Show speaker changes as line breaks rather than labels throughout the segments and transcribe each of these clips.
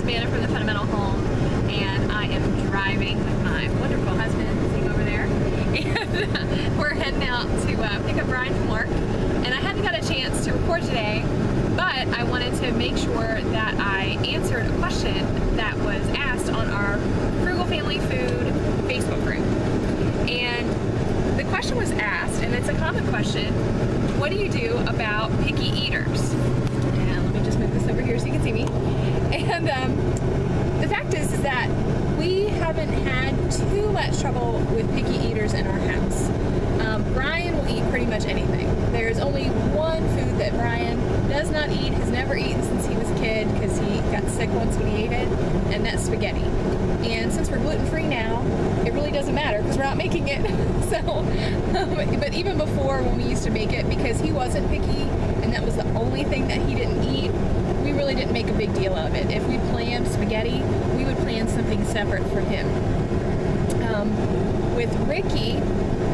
Savannah from the Fundamental Home, and I am driving with my wonderful husband sitting over there, and we're heading out to pick up Brian from work. And I hadn't got a chance to record today, but I wanted to make sure that I answered a question that was asked on our Frugal Family Food Facebook group. And the question was asked, and it's a common question: what do you do about picky eaters? And let me just move this over here so you can see me. And the fact is that we haven't had too much trouble with picky eaters in our house. Brian will eat pretty much anything. There's only one food that Brian does not eat, has never eaten since he was a kid because he got sick once when he ate it, and that's spaghetti. And since we're gluten-free now, it really doesn't matter because we're not making it. But even before, when we used to make it, because he wasn't picky and that was the only thing that he didn't eat, we really didn't make a big deal of it. If we planned spaghetti, we would plan something separate for him. With Ricky,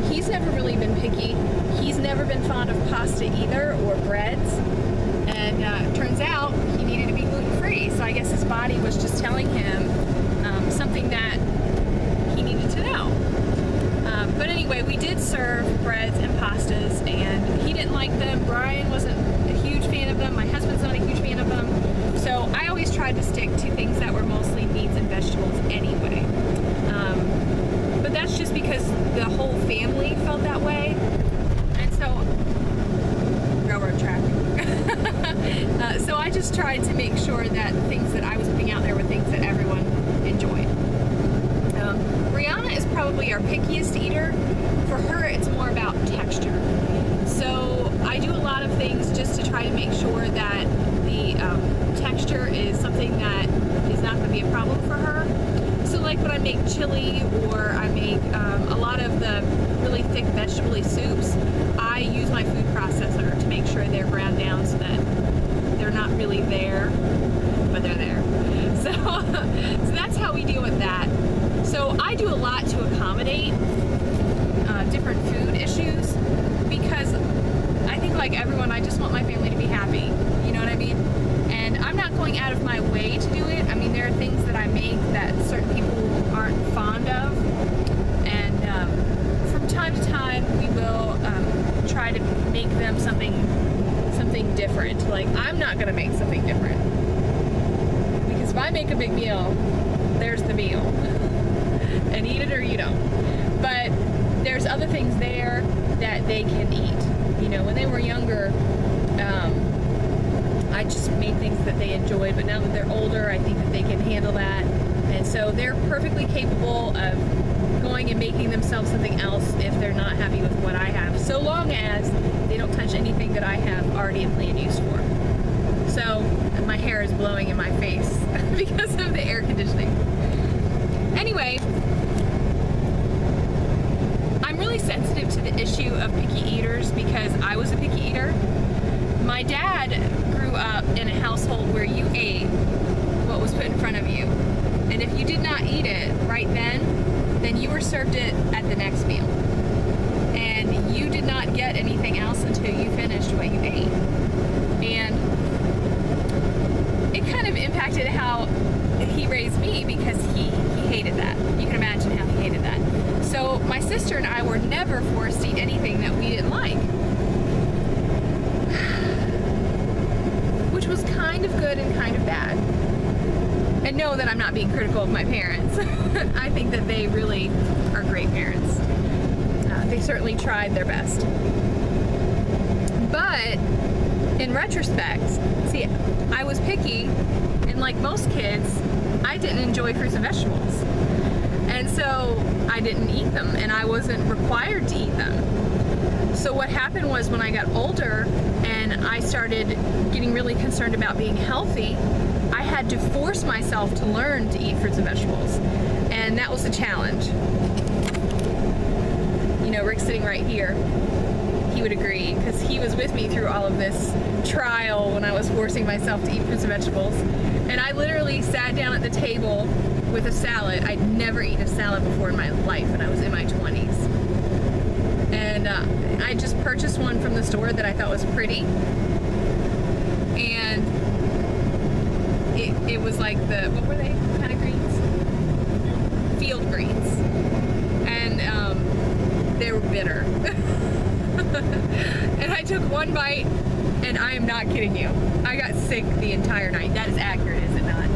he's never really been picky. He's never been fond of pasta either, or breads. And it turns out he needed to be gluten-free, so I guess his body was just telling him something that he needed to know. But anyway, we did serve breads and pastas, and he didn't like them. Brian wasn't a huge fan of them. My husband's not a huge fan of them. So I always tried to stick to things that were mostly meats and vegetables anyway. But that's just because the whole family felt that way. And so, railroad track. So I just tried to make sure that the things that I was putting out there were things that everyone enjoyed. Brianna is probably our pickiest eater. For her, it's more about texture. So I do a lot of things just to try to make sure that the texture is something that is not going to be a problem for her. So like when I make chili, or I make a lot of the really thick vegetable-y soups, I use my food processor to make sure they're ground down so that they're not really there, but they're there. So that's how we deal with that. So I do a lot to accommodate different food issues, because I think, like everyone, I just want my family to be happy. You know what I mean? And I'm not going out of my way to do it. I mean, there are things that I make that certain people aren't fond of, and from time to time we will try to make them something different. Like, I'm not going to make something different, because if I make a big meal, there's the meal, and eat it or you don't. But there's other things there that they can eat. You know, when they were younger, I just made things that they enjoyed, but now that they're older, I think that they can handle that. And so they're perfectly capable of going and making themselves something else if they're not happy with what I have, so long as they don't touch anything that I have already in planned use for. So my hair is blowing in my face because of the air conditioning. Anyway, I'm really sensitive to the issue of picky eaters because I was a picky eater. My dad grew up in a household where you ate what was put in front of you. And if you did not eat it right then you were served it at the next meal. And you did not get anything else until you finished what you ate. And it kind of impacted how he raised me, because he hated that. You can imagine how he hated that. So my sister and I were never forced to eat anything that we didn't like. Which was kind of good and kind of bad. And know that I'm not being critical of my parents. I think that they really are great parents. They certainly tried their best. But in retrospect, see, I was picky, and like most kids, I didn't enjoy fruits and vegetables. And so I didn't eat them, and I wasn't required to eat them. So what happened was, when I got older and I started getting really concerned about being healthy, I had to force myself to learn to eat fruits and vegetables. And that was a challenge. You know, Rick's sitting right here. He would agree, because he was with me through all of this trial when I was forcing myself to eat fruits and vegetables. And I literally sat down at the table with a salad. I'd never eaten a salad before in my life, and I was in my 20s. And I just purchased one from the store that I thought was pretty. And it was like like what were they kind of greens? Field greens. And they were bitter. And I took one bite, and I am not kidding you, I got sick the entire night. That is accurate, is it not?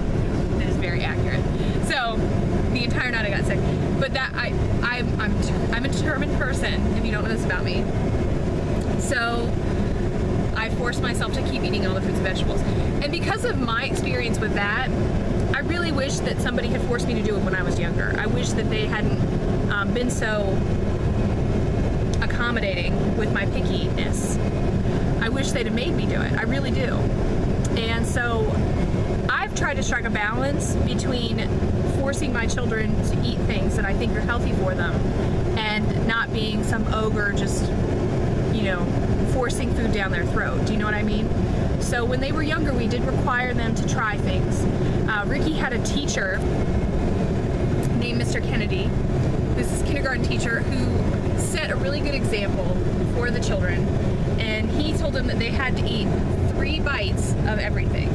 That is very accurate. So the entire night I got sick. But that I'm a determined person, if you don't know this about me. So I forced myself to keep eating all the fruits and vegetables. And because of my experience with that, I really wish that somebody had forced me to do it when I was younger. I wish that they hadn't been so accommodating with my pickiness. I wish they'd have made me do it. I really do. And so I've tried to strike a balance between forcing my children to eat things that I think are healthy for them and not being some ogre just, you know, forcing food down their throat. Do you know what I mean? So when they were younger, we did require them to try things. Ricky had a teacher named Mr. Kennedy, who's his kindergarten teacher, who set a really good example for the children. And he told them that they had to eat 3 bites of everything.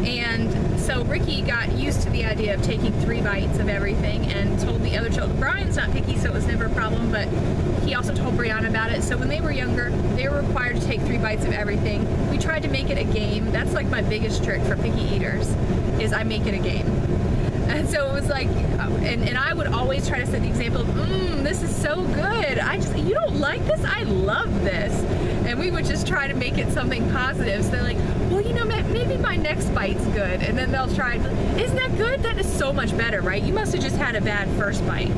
And so Ricky got used to the idea of taking 3 bites of everything and told the other children. Brian's not picky, so it was never a problem, but he also told Brianna about it. So when they were younger, they were required to take 3 bites of everything. We tried to make it a game. That's like my biggest trick for picky eaters, is I make it a game. And so it was like, and I would always try to set the example of, this is so good. You don't like this? I love this. And we would just try to make it something positive. So they're like, well, you know, maybe my next bite's good. And then they'll try, isn't that good? That is so much better, right? You must have just had a bad first bite.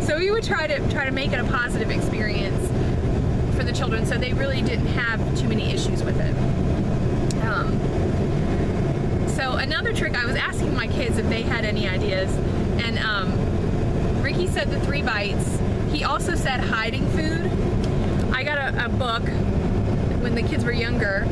So we would try to make it a positive experience for the children, so they really didn't have too many issues with it. So another trick, I was asking my kids if they had any ideas, and Ricky said the 3 bites. He also said hiding food. I got a book when the kids were younger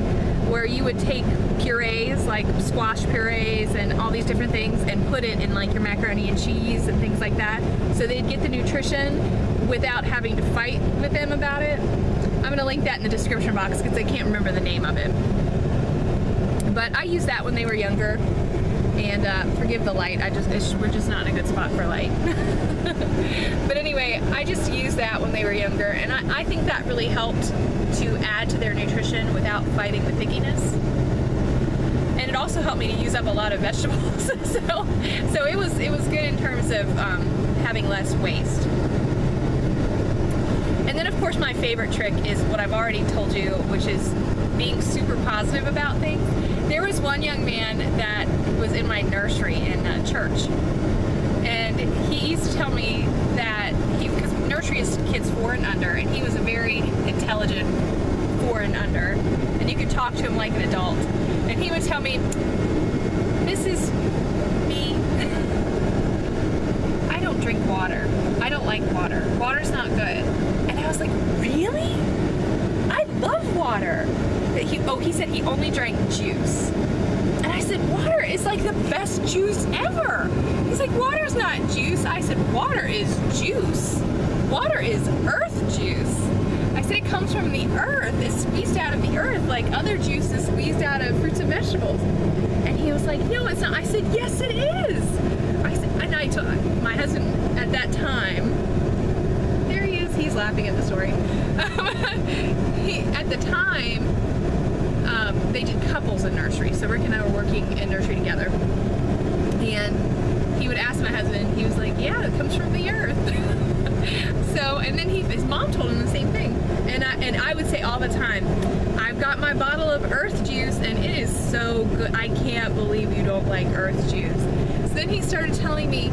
where you would take purees, like squash purees and all these different things, and put it in like your macaroni and cheese and things like that, so they'd get the nutrition without having to fight with them about it. I'm going to link that in the description box because I can't remember the name of it. But I used that when they were younger, and forgive the light, we're just not in a good spot for light. But anyway, I just used that when they were younger, and I think that really helped to add to their nutrition without fighting the pickiness. And it also helped me to use up a lot of vegetables. so it was good in terms of having less waste. And then of course my favorite trick is what I've already told you, which is being super positive about things. There was one young man that was in my nursery in church, and he used to tell me that because nursery is kids 4 and under, and he was a very intelligent 4 and under, and you could talk to him like an adult, and he would tell me, Mrs. Me, I don't drink water. I don't like water. Water's not good. And I was like, really? I love water. He said he only drank juice. And I said, water is like the best juice ever. He's like, water's not juice. I said, water is juice. Water is earth juice. I said, it comes from the earth. It's squeezed out of the earth like other juice is squeezed out of fruits and vegetables. And he was like, no, it's not. I said, yes, it is. And I told my husband at that time, there he is, he's laughing at the story. At the time, they did couples in nursery, so Rick and I were working in nursery together. And he would ask my husband, he was like, yeah, it comes from the earth. So, and then his mom told him the same thing. And I would say all the time, I've got my bottle of earth juice, and it is so good. I can't believe you don't like earth juice. So then he started telling me,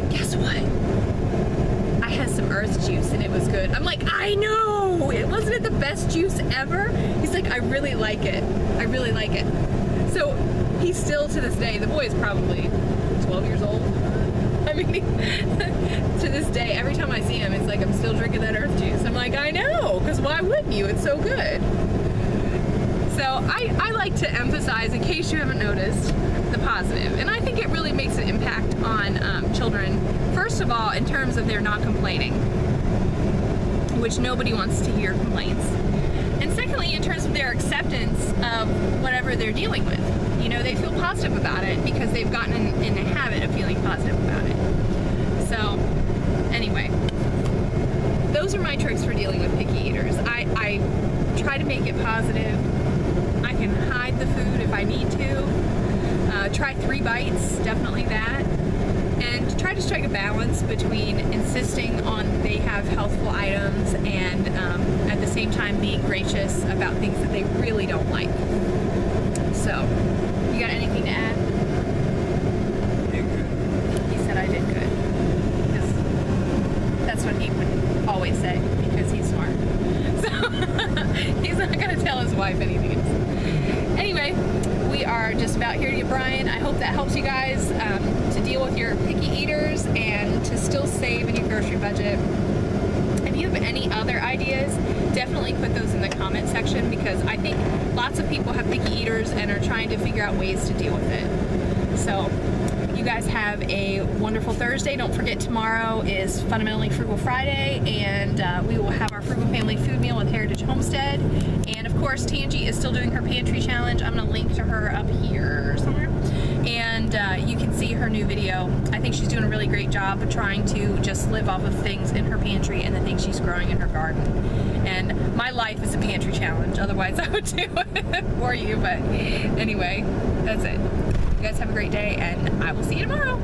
guess what? I had some earth juice and it was good. I'm like, I know! Wasn't it the best juice ever? He's like, I really like it. I really like it. So he's still, to this day, the boy is probably 12 years old. I mean, to this day, every time I see him, it's like I'm still drinking that earth juice. I'm like, I know, because why wouldn't you? It's so good. So I like to emphasize, in case you haven't noticed, the positive. And I think it really makes an impact on children. First of all, in terms of their not complaining, which nobody wants to hear complaints. And secondly, in terms of their acceptance of whatever they're dealing with. You know, they feel positive about it because they've gotten in the habit of feeling positive about it. So, anyway, those are my tricks for dealing with picky eaters. I try to make it positive. I can hide the food if I need to. Try 3 bites, definitely that. And try to strike a balance between insisting on they have healthful items and at the same time being gracious about things that they really don't like. So, you got anything to add?
Did good.
He said I did good. Because that's what he would always say, because he's smart. So, he's not going to tell his wife anything else. Anyway, we are just about here to get Brian. I hope that helps you guys to deal with your picky eaters and to still save in your grocery budget. If you have any other ideas, definitely put those in the comment section, because I think lots of people have picky eaters and are trying to figure out ways to deal with it. So, you guys have a wonderful Thursday. Don't forget, tomorrow is Fundamentally Frugal Friday, and we will have our Frugal Family Food Meal with Heritage Homestead. And of course, Tangi is still doing her pantry challenge. I'm going to link to her up here somewhere. And you can see her new video. I think she's doing a really great job of trying to just live off of things in her pantry and the things she's growing in her garden. And my life is a pantry challenge, otherwise I would do it for you. But anyway, that's it. You guys have a great day, and I will see you tomorrow.